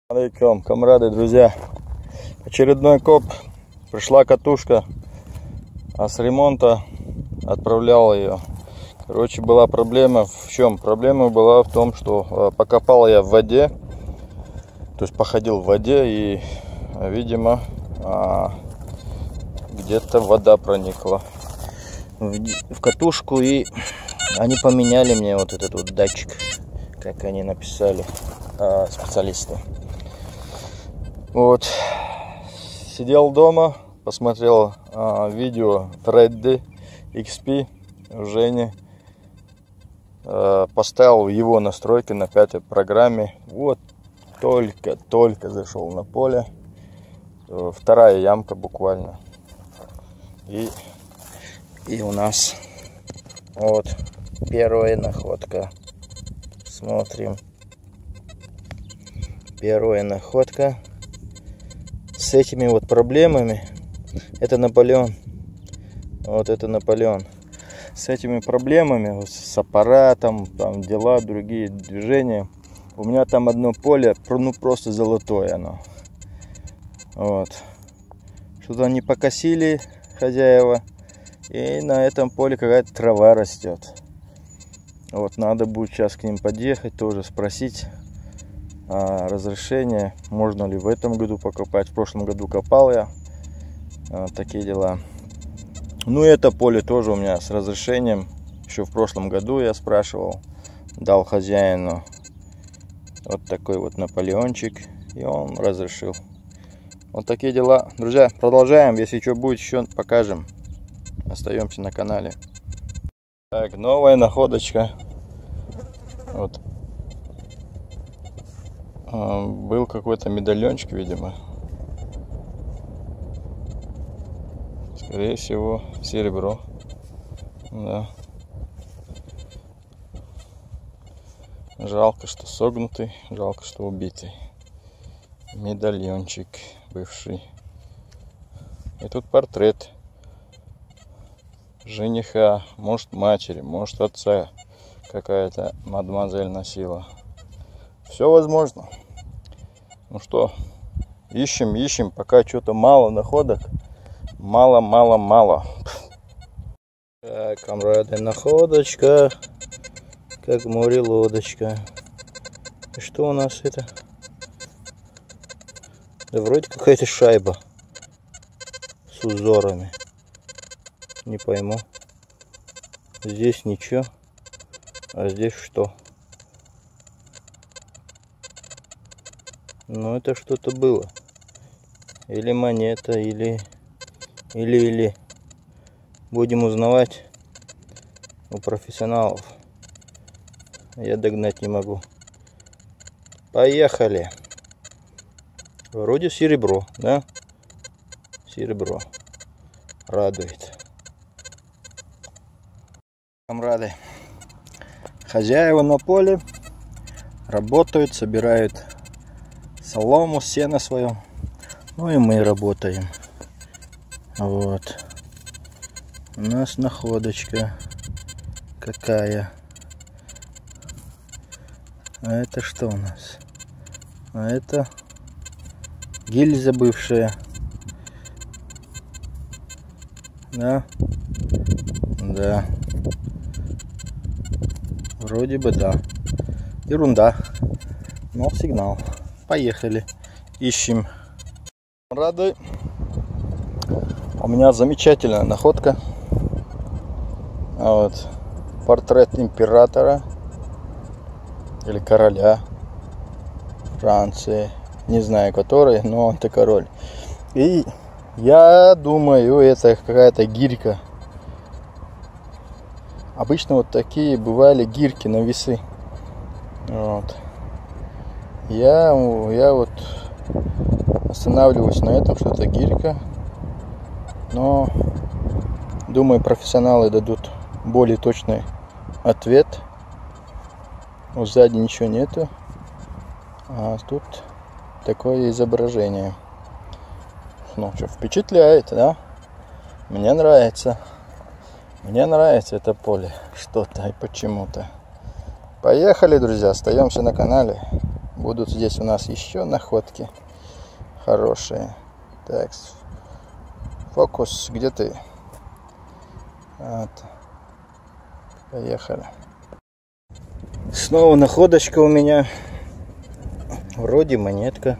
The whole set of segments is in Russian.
Алейкум, камрады, друзья. Очередной коп. Пришла катушка, а с ремонта отправлял ее. Короче, была проблема. В чем? Проблема была в том, что покопал я в воде. То есть походил в воде и, видимо, где-то вода проникла в катушку. И они поменяли мне вот этот вот датчик, как они написали, специалисты. Вот, сидел дома, посмотрел видео Thread XP у Жени, поставил его настройки на 5-й программе. Вот, только зашел на поле, вторая ямка буквально, и у нас вот первая находка. Смотрим, первая находка. С этими вот проблемами, это Наполеон, вот это Наполеон, с этими проблемами, вот с аппаратом, там дела, другие движения, у меня там одно поле, ну просто золотое оно, вот, что-то они покосили, хозяева, и на этом поле какая-то трава растет, вот, надо будет сейчас к ним подъехать, тоже спросить разрешение, можно ли в этом году покопать. В прошлом году копал я, такие дела. Ну и это поле тоже у меня с разрешением. Еще в прошлом году я спрашивал, дал хозяину вот такой вот Наполеончик, и он разрешил. Вот такие дела, друзья. Продолжаем, если что будет, еще покажем. Остаемся на канале. Так, новая находочка. Вот. Был какой-то медальончик, видимо. Скорее всего, серебро. Да. Жалко, что согнутый, жалко, что убитый. Медальончик бывший. И тут портрет жениха, может матери, может отца. Какая-то мадемуазель носила. Все возможно. Ну что, ищем, пока что-то мало находок. Мало. Так, камрады, находочка, как в море лодочка. И что у нас это? Да вроде какая-то шайба с узорами. Не пойму. Здесь ничего, а здесь что? Ну это что-то было. Или монета, или. Будем узнавать у профессионалов. Я догнать не могу. Поехали. Вроде серебро, да? Серебро. Радует. Камрады. Хозяева на поле работают, собирают солому, сено свое. Ну и мы работаем. Вот. У нас находочка какая. А это что у нас? А это гильза бывшая. Да? Да. Вроде бы да. Ерунда. Но сигнал. Поехали. Ищем. Рады. У меня замечательная находка. Вот. Портрет императора. Или короля Франции. Не знаю который, но это король. И я думаю, это какая-то гирька. Обычно вот такие бывали гирьки на весы. Вот. Я вот останавливаюсь на этом, что это гирька. Но думаю, профессионалы дадут более точный ответ. Вот сзади ничего нету. А тут такое изображение. Ну что, впечатляет, да? Мне нравится. Мне нравится это поле. Что-то и почему-то. Поехали, друзья. Остаемся на канале. Будут здесь у нас еще находки хорошие. Так, фокус, где ты? Вот. Поехали. Снова находочка у меня. Вроде монетка.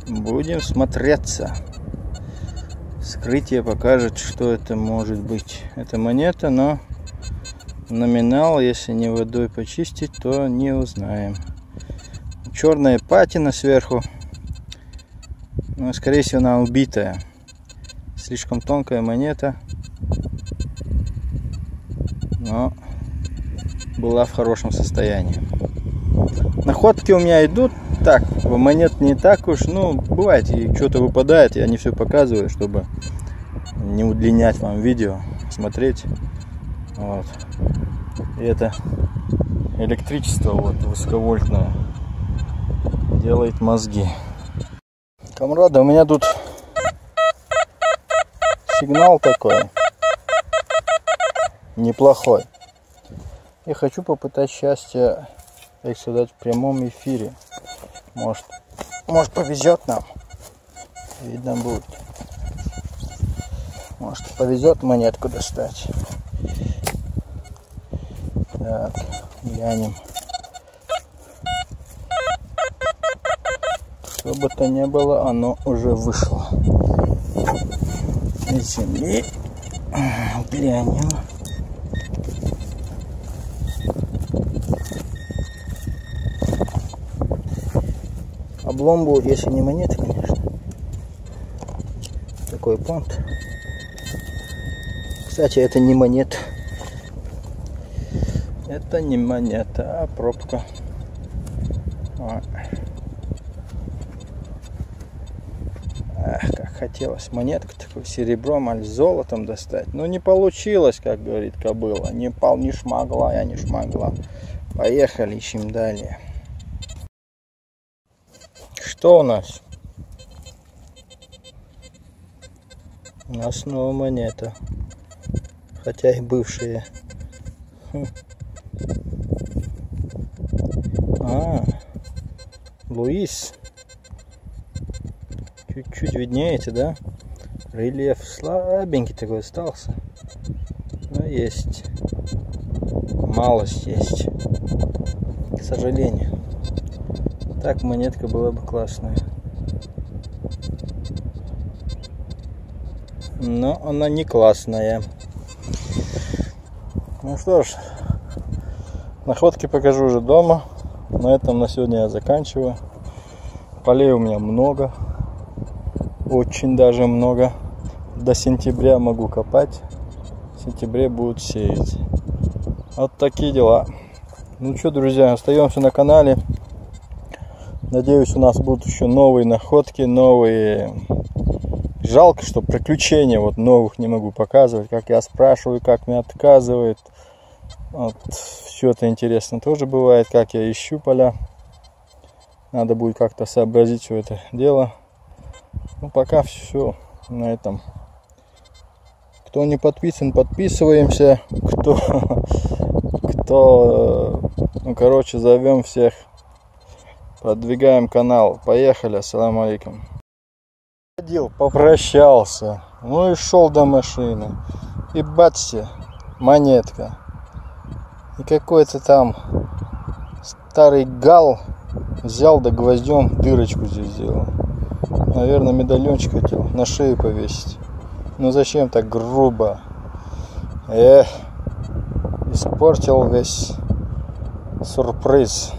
Будем смотреться. Вскрытие покажет, что это может быть. Это монета, но номинал, если не водой почистить, то не узнаем. Черная патина сверху. Но, скорее всего, она убитая. Слишком тонкая монета. Но была в хорошем состоянии. Находки у меня идут так. Монет не так уж. Ну, бывает, и что-то выпадает. Я не все показываю, чтобы не удлинять вам видео. Смотреть. Вот. И это электричество вот высоковольтное делает мозги. Камрады, у меня тут сигнал такой неплохой. И хочу попытать счастье, так сказать, в прямом эфире. Может повезет нам. Видно будет. Может повезет монетку достать. Так, глянем. Что бы то ни было, оно уже вышло из земли. Глянем. Облом будет, если не монета, конечно. Такой понт. Кстати, это не монета. Это не монета, а пробка. Ах, как хотелось монетку такой серебром, аль золотом достать. Но не получилось, как говорит кобыла. Не шмогла, я не шмогла. Поехали, ищем далее. Что у нас? У нас снова монета. Хотя и бывшие. Луис. Чуть-чуть виднеете, да? Рельеф слабенький такой остался. Но есть. Малость есть. К сожалению. Так монетка была бы классная. Но она не классная. Ну что ж. Находки покажу уже дома. На этом на сегодня я заканчиваю. Полей у меня много. Очень даже много. До сентября могу копать. В сентябре будут сеять. Вот такие дела. Ну что, друзья, остаемся на канале. Надеюсь, у нас будут еще новые находки, новые. Жалко, что приключения вот новых не могу показывать. Как я спрашиваю, как мне отказывают. Вот, все это интересно тоже бывает, как я ищу поля. Надо будет как-то сообразить все это дело. Ну, пока все на этом. Кто не подписан, подписываемся. Ну, короче, зовем всех. Продвигаем канал. Поехали. Ассаламу алейкум. Попрощался. Ну и шел до машины. И бацте, монетка. И какой-то там старый гал взял да гвоздем дырочку здесь сделал. Наверное, медальончик хотел на шею повесить. Ну зачем так грубо? Испортил весь сюрприз.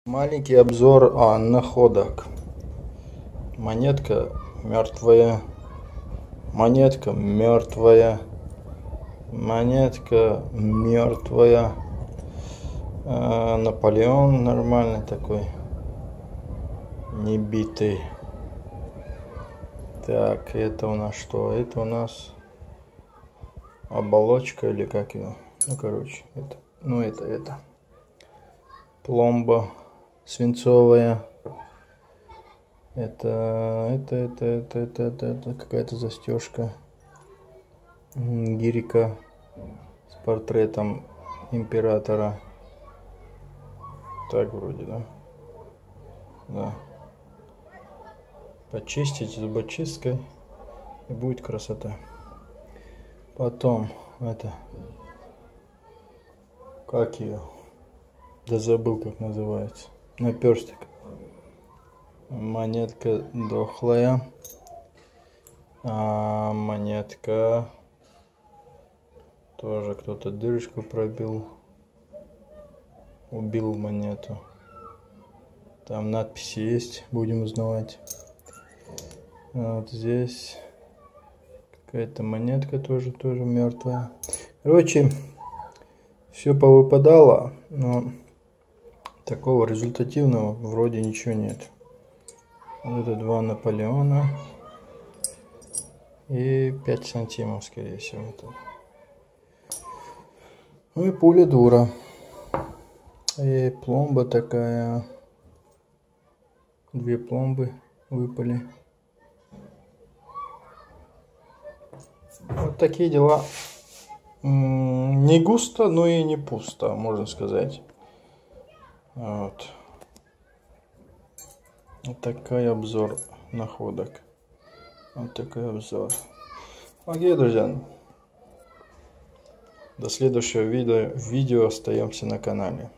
Маленький обзор находок. Монетка мертвая. Монетка мертвая. Монетка мертвая. Наполеон нормальный такой. Не битый. Так, это у нас что? Это у нас оболочка или как его? Ну, короче, это. Ну, это. Пломба свинцовая. Это какая-то застежка. гирька с портретом императора. Так вроде, да? Да. Почистить зубочисткой, и будет красота. Потом это, как ее, да забыл как называется, наперсток. Монетка дохлая, а монетка тоже кто-то дырочку пробил, убил монету. Там надписи есть, будем узнавать. Вот здесь какая-то монетка тоже мертвая. Короче, все повыпадало, но такого результативного вроде ничего нет. Вот это 2 Наполеона и 5 сантимов, скорее всего. Ну и пуля дура. И пломба такая. 2 пломбы выпали. Вот такие дела. Не густо, но и не пусто, можно сказать. Вот. Вот такой обзор находок. Вот такой обзор. Окей, друзья. До следующего видео остаемся на канале.